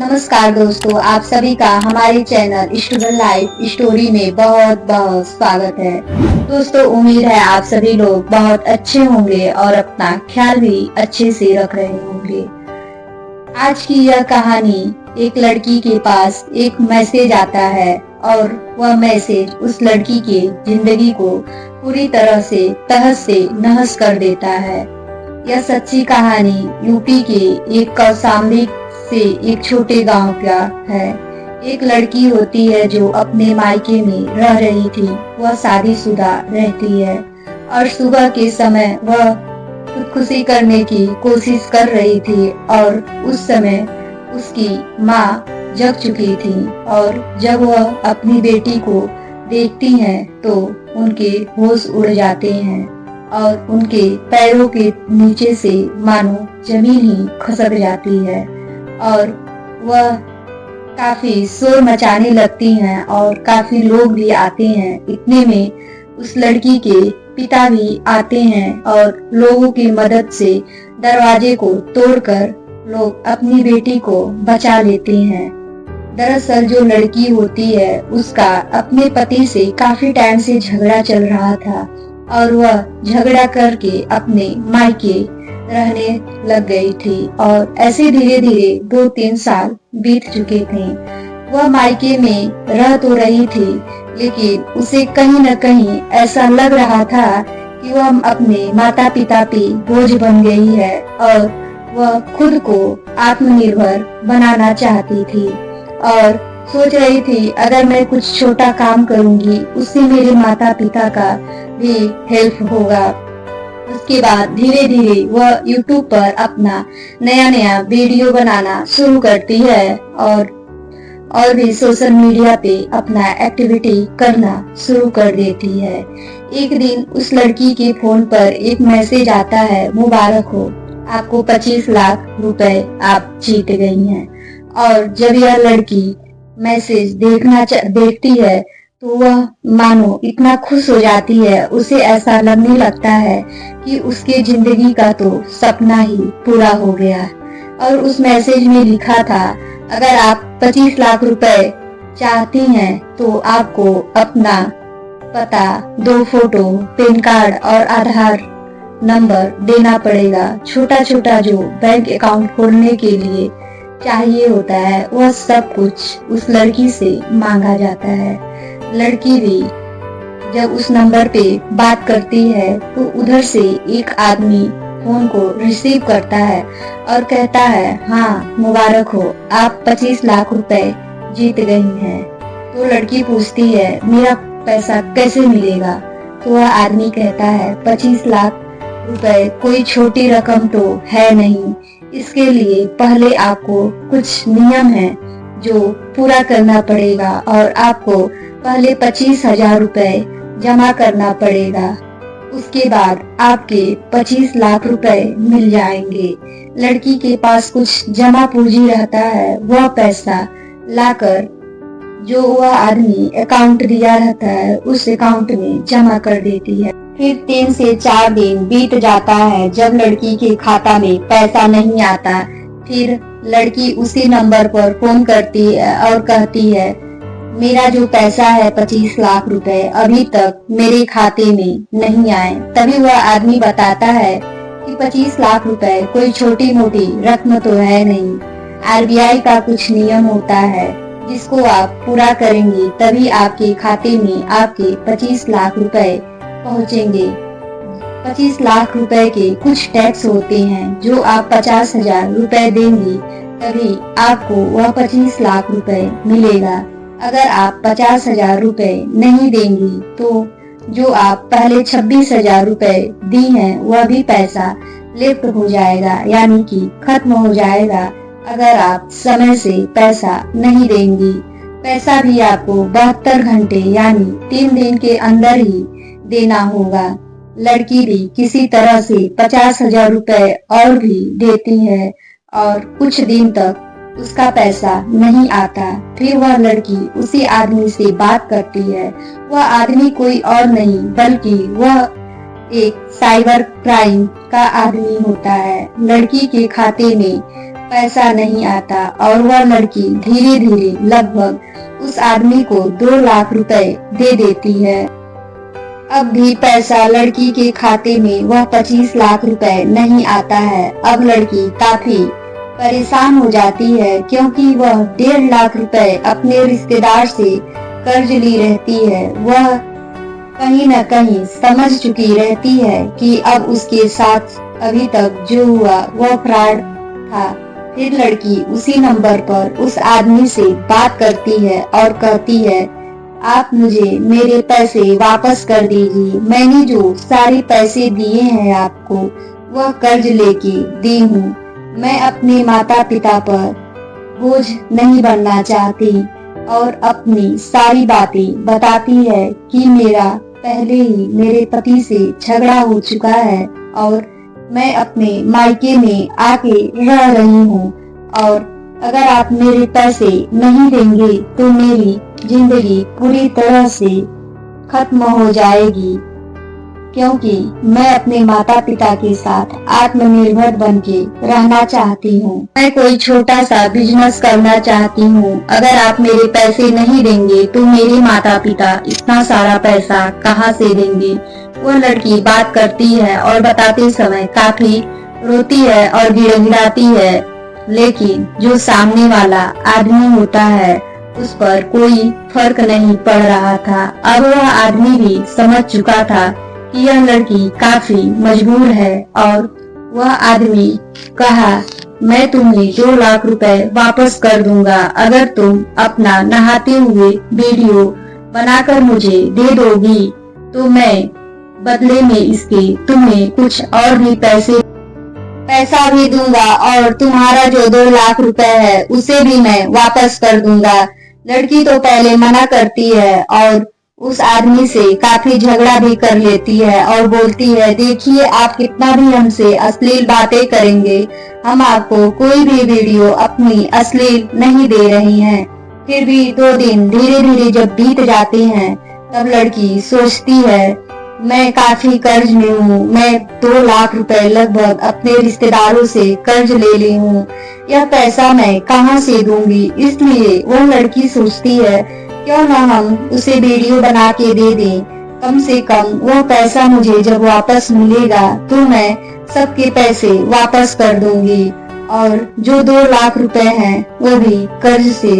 नमस्कार दोस्तों, आप सभी का हमारे चैनल स्टूडेंट लाइफ स्टोरी में बहुत बहुत स्वागत है। दोस्तों, उम्मीद है आप सभी लोग बहुत अच्छे होंगे और अपना ख्याल भी अच्छे से रख रहे होंगे। आज की यह कहानी, एक लड़की के पास एक मैसेज आता है और वह मैसेज उस लड़की के जिंदगी को पूरी तरह से तहस से नहस कर देता है। यह सच्ची कहानी यूपी के एक कौशाम्बी से एक छोटे गांव का है। एक लड़की होती है जो अपने मायके में रह रही थी। वह शादीशुदा रहती है और सुबह के समय वह खुदकुशी करने की कोशिश कर रही थी और उस समय उसकी माँ जग चुकी थी और जब वह अपनी बेटी को देखती हैं तो उनके होश उड़ जाते हैं और उनके पैरों के नीचे से मानो जमीन ही खसक जाती है और वह काफी शोर मचाने लगती हैं और काफी लोग भी आते हैं। इतने में उस लड़की के पिता भी आते हैं और लोगों की मदद से दरवाजे को तोड़कर लोग अपनी बेटी को बचा लेते हैं। दरअसल जो लड़की होती है उसका अपने पति से काफी टाइम से झगड़ा चल रहा था और वह झगड़ा करके अपने मायके रहने लग गई थी और ऐसे धीरे धीरे 2-3 साल बीत चुके थे। वह मायके में रह तो रही थी लेकिन उसे कहीं न कहीं ऐसा लग रहा था कि वह अपने माता पिता पे बोझ बन गई है और वह खुद को आत्मनिर्भर बनाना चाहती थी और सोच रही थी अगर मैं कुछ छोटा काम करूंगी उससे मेरे माता पिता का भी हेल्प होगा। उसके बाद धीरे धीरे वह YouTube पर अपना नया नया वीडियो बनाना शुरू करती है और भी सोशल मीडिया पे अपना एक्टिविटी करना शुरू कर देती है। एक दिन उस लड़की के फोन पर एक मैसेज आता है, मुबारक हो, आपको 25 लाख रुपए आप जीत गई हैं। और जब यह लड़की मैसेज देखती है तो वह मानो इतना खुश हो जाती है, उसे ऐसा लगने लगता है कि उसके जिंदगी का तो सपना ही पूरा हो गया। और उस मैसेज में लिखा था, अगर आप 25 लाख रुपए चाहती हैं तो आपको अपना पता, 2 फोटो, पैन कार्ड और आधार नंबर देना पड़ेगा। छोटा छोटा जो बैंक अकाउंट खोलने के लिए चाहिए होता है वह सब कुछ उस लड़की से मांगा जाता है। लड़की भी जब उस नंबर पे बात करती है तो उधर से एक आदमी फोन को रिसीव करता है और कहता है, हाँ मुबारक हो, आप 25 लाख रुपए जीत गई हैं। तो लड़की पूछती है, मेरा पैसा कैसे मिलेगा? तो वह आदमी कहता है, 25 लाख रुपए कोई छोटी रकम तो है नहीं। इसके लिए पहले आपको कुछ नियम है जो पूरा करना पड़ेगा और आपको पहले 25,000 रुपए जमा करना पड़ेगा। उसके बाद आपके 25 लाख रुपए मिल जाएंगे। लड़की के पास कुछ जमा पूंजी रहता है, वह पैसा लाकर जो वह आदमी अकाउंट दिया रहता है उस अकाउंट में जमा कर देती है। फिर 3 से 4 दिन बीत जाता है। जब लड़की के खाता में पैसा नहीं आता, फिर लड़की उसी नंबर पर फोन करती है और कहती है, मेरा जो पैसा है 25 लाख रुपए अभी तक मेरे खाते में नहीं आए। तभी वह आदमी बताता है कि 25 लाख रुपए कोई छोटी मोटी रकम तो है नहीं। RBI का कुछ नियम होता है जिसको आप पूरा करेंगी तभी आपके खाते में आपके 25 लाख रुपए पहुँचेंगे। 25 लाख रुपए के कुछ टैक्स होते हैं जो आप 50,000 रुपए देंगी तभी आपको वह 25 लाख रुपए मिलेगा। अगर आप 50,000 रुपए नहीं देंगी तो जो आप पहले 26,000 रुपए दी हैं वह भी पैसा लेफ्ट हो जाएगा, यानी कि खत्म हो जाएगा अगर आप समय से पैसा नहीं देंगी। पैसा भी आपको 72 घंटे यानी 3 दिन के अंदर ही देना होगा। लड़की भी किसी तरह से 50,000 रुपए और भी देती है और कुछ दिन तक उसका पैसा नहीं आता। फिर वह लड़की उसी आदमी से बात करती है। वह आदमी कोई और नहीं बल्कि वह एक साइबर क्राइम का आदमी होता है। लड़की के खाते में पैसा नहीं आता और वह लड़की धीरे धीरे लगभग उस आदमी को 2 लाख रुपए दे देती है। अब भी पैसा लड़की के खाते में वह 25 लाख रुपए नहीं आता है। अब लड़की काफी परेशान हो जाती है क्योंकि वह 1.5 लाख रुपए अपने रिश्तेदार से कर्ज ली रहती है। वह कहीं न कहीं समझ चुकी रहती है कि अब उसके साथ अभी तक जो हुआ वह फ्रॉड था। फिर लड़की उसी नंबर पर उस आदमी से बात करती है और कहती है, आप मुझे मेरे पैसे वापस कर दीजिए। मैंने जो सारे पैसे दिए हैं आपको वह कर्ज लेके दी हूँ। मैं अपने माता पिता पर बोझ नहीं बनना चाहती और अपनी सारी बातें बताती है कि मेरा पहले ही मेरे पति से झगड़ा हो चुका है और मैं अपने मायके में आके रह रही हूँ और अगर आप मेरे पैसे नहीं देंगे तो मेरी जिंदगी पूरी तरह से खत्म हो जाएगी, क्योंकि मैं अपने माता पिता के साथ आत्मनिर्भर बनके रहना चाहती हूँ। मैं कोई छोटा सा बिजनेस करना चाहती हूँ। अगर आप मेरे पैसे नहीं देंगे तो मेरे माता पिता इतना सारा पैसा कहाँ से देंगे। वह लड़की बात करती है और बताते समय काफी रोती है और गिड़गिड़ाती है, लेकिन जो सामने वाला आदमी होता है उस पर कोई फर्क नहीं पड़ रहा था। अब वह आदमी भी समझ चुका था कि यह लड़की काफी मजबूर है और वह आदमी कहा, मैं तुम्हें 2 लाख रुपए वापस कर दूंगा अगर तुम अपना नहाते हुए वीडियो बनाकर मुझे दे दोगी, तो मैं बदले में इसके तुम्हें कुछ और भी पैसा भी दूंगा और तुम्हारा जो 2 लाख रुपए है उसे भी मैं वापस कर दूंगा। लड़की तो पहले मना करती है और उस आदमी से काफी झगड़ा भी कर लेती है और बोलती है, देखिए आप कितना भी हमसे अश्लील बातें करेंगे, हम आपको कोई भी वीडियो अपनी अश्लील नहीं दे रही हैं। फिर भी 2 दिन धीरे धीरे जब बीत जाते हैं तब लड़की सोचती है, मैं काफी कर्ज में हूँ। मैं 2 लाख रुपए लगभग अपने रिश्तेदारों से कर्ज ले ली हूँ। यह पैसा मैं कहाँ से दूंगी। इसलिए वह लड़की सोचती है, क्यों ना हम उसे वीडियो बना के दे दें। कम से कम वह पैसा मुझे जब वापस मिलेगा तो मैं सबके पैसे वापस कर दूंगी और जो 2 लाख रुपए हैं वो भी कर्ज से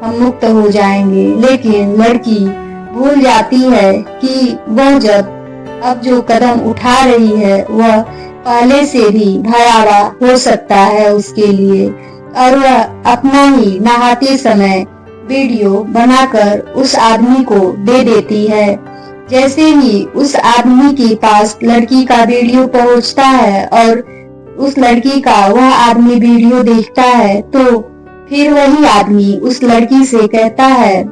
हम मुक्त हो जाएंगे। लेकिन लड़की भूल जाती है कि वह जब अब जो कदम उठा रही है वह पहले से भी भयावह हो सकता है उसके लिए, और वह अपना ही नहाते समय वीडियो बनाकर उस आदमी को दे देती है। जैसे ही उस आदमी के पास लड़की का वीडियो पहुंचता है और उस लड़की का वह आदमी वीडियो देखता है तो फिर वही आदमी उस लड़की से कहता है,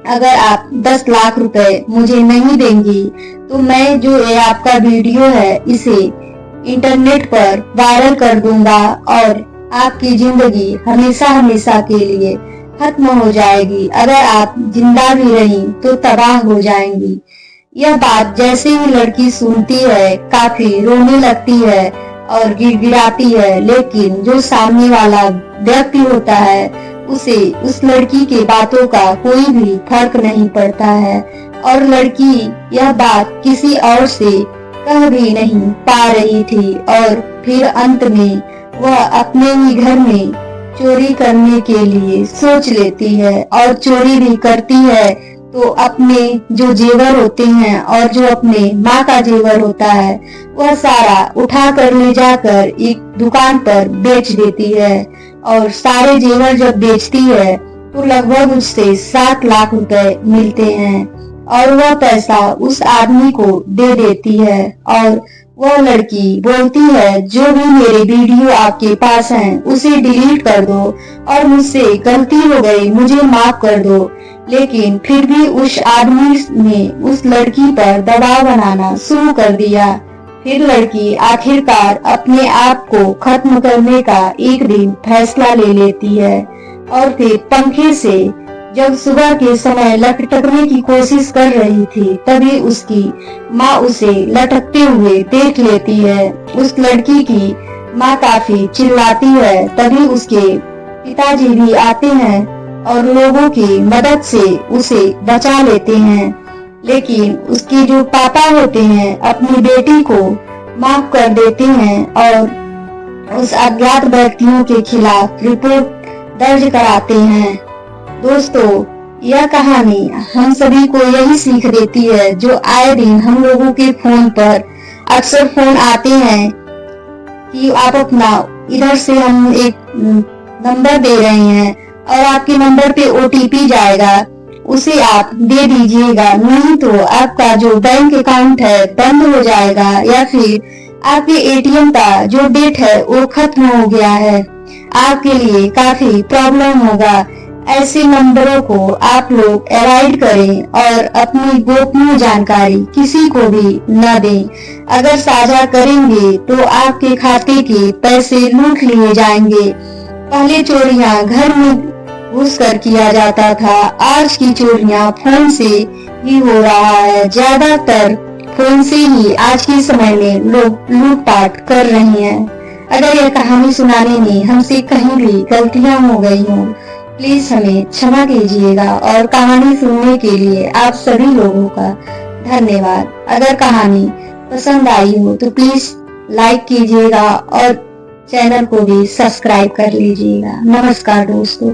अगर आप 10 लाख रुपए मुझे नहीं देंगी तो मैं जो ये आपका वीडियो है इसे इंटरनेट पर वायरल कर दूंगा और आपकी जिंदगी हमेशा हमेशा के लिए खत्म हो जाएगी। अगर आप जिंदा भी रही तो तबाह हो जाएंगी। यह बात जैसे ही लड़की सुनती है काफी रोने लगती है और गिड़गिड़ाती है, लेकिन जो सामने वाला व्यक्ति होता है उसे उस लड़की के बातों का कोई भी फर्क नहीं पड़ता है और लड़की यह बात किसी और से कह भी नहीं पा रही थी और फिर अंत में वह अपने ही घर में चोरी करने के लिए सोच लेती है और चोरी भी करती है। तो अपने जो जेवर होते हैं और जो अपने माँ का जेवर होता है वह सारा उठा कर ले जाकर एक दुकान पर बेच देती है और सारे जेवर जब बेचती है तो लगभग उससे 7 लाख रुपए मिलते हैं और वह पैसा उस आदमी को दे देती है और वह लड़की बोलती है, जो भी मेरे वीडियो आपके पास हैं उसे डिलीट कर दो और मुझसे गलती हो गई, मुझे माफ कर दो। लेकिन फिर भी उस आदमी ने उस लड़की पर दबाव बनाना शुरू कर दिया। फिर लड़की आखिरकार अपने आप को खत्म करने का एक दिन फैसला ले लेती है और फिर पंखे से जब सुबह के समय लटकने की कोशिश कर रही थी तभी उसकी माँ उसे लटकते हुए देख लेती है। उस लड़की की माँ काफी चिल्लाती है। तभी उसके पिताजी भी आते हैं और लोगों की मदद से उसे बचा लेते हैं। लेकिन उसके जो पापा होते हैं अपनी बेटी को माफ कर देते हैं और उस अज्ञात व्यक्तियों के खिलाफ रिपोर्ट दर्ज कराते हैं। दोस्तों, यह कहानी हम सभी को यही सीख देती है, जो आए दिन हम लोगों के फोन पर अक्सर फोन आते हैं कि आप अपना इधर से हम एक नंबर दे रहे हैं और आपके नंबर पे ओटीपी जाएगा, उसे आप दे दीजिएगा, नहीं तो आपका जो बैंक अकाउंट है बंद हो जाएगा या फिर आपके एटीएम का जो डेट है वो खत्म हो गया है, आपके लिए काफी प्रॉब्लम होगा। ऐसे नंबरों को आप अवॉइड करें और अपनी गोपनीय जानकारी किसी को भी न दें। अगर साझा करेंगे तो आपके खाते के पैसे लूट लिए जाएंगे। पहले चोरियां घर में घुसकर किया जाता था, आज की चोरियां फोन से ही हो रहा है। ज्यादातर फोन से ही आज के समय में लोग लूटपाट कर रहे हैं। अगर यह कहानी सुनाने में हमसे कहीं भी गलतियां हो गई हो, प्लीज हमें क्षमा कीजिएगा और कहानी सुनने के लिए आप सभी लोगों का धन्यवाद। अगर कहानी पसंद आई हो तो प्लीज लाइक कीजिएगा और चैनल को भी सब्सक्राइब कर लीजिएगा। नमस्कार दोस्तों।